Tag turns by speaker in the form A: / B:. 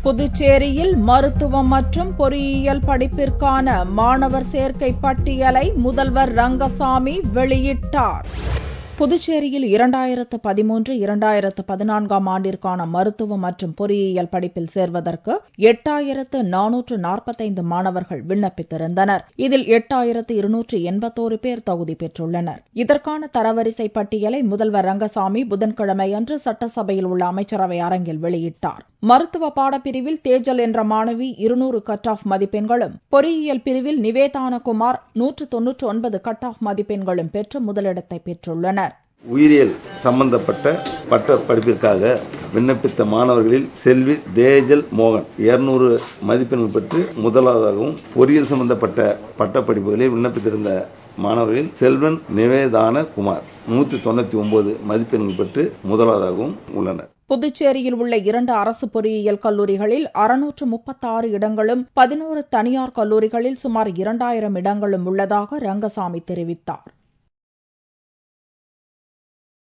A: புதுச்சேரியில் மருத்துவம் மற்றும் பொறியியல் படிப்பிற்கான மாணவர் சேர்க்கை பட்டியலை முதல்வர் ரங்கசாமி வெளியிட்டார். புதுச்சேரியில் 2013-2014 ஆண்டிற்கான மருத்துவம் மற்றும் பொறியியல் படிப்பில் சேர்வதற்கு 8445 மாணவர்கள் விண்ணப்பித்திருந்தனர். இதில் 8281 பேர் தகுதி பெற்றுள்ளனர். இதற்கான தரவரிசை பட்டியலை முதல்வர் ரங்கசாமி புதன்கிழமை அன்று சட்டசபையில் உள்ள அமைச்சரவை அரங்கில் வெளியிட்டார். மருத்துவ பாடப்பிரிவில் தேஜல் என்ற மாணவி 200 கட் ஆஃப் மதிப்பெண்களும், பொறியியல் பிரிவில் நிவேதானகுமார் 199 கட் ஆஃப் மதிப்பெண்களும் பெற்று முதலிடத்தை பெற்றுள்ளனர்.
B: உயிரியல் சம்பந்தப்பட்ட பட்ட படிப்பிற்காக விண்ணப்பித்த மாணவர்களில் செல்வி தேஜல் மோகன் 200 மதிப்பெண்கள் பெற்று முதலாவதாகவும், பொறியியல் சம்பந்தப்பட்ட பட்ட படிப்புகளில் விண்ணப்பித்திருந்த மாணவர்களில் செல்வன் நிவேதான குமார் 199 மதிப்பெண்கள் பெற்று முதலாவதாகவும் உள்ளனர்.
A: புதுச்சேரியில் உள்ள 2 அரசு பொறியியல் கல்லூரிகளில் 636 இடங்களும், 11 தனியார் கல்லூரிகளில் சுமார் 2000 இடங்களும் உள்ளதாக ரங்கசாமி தெரிவித்தார்.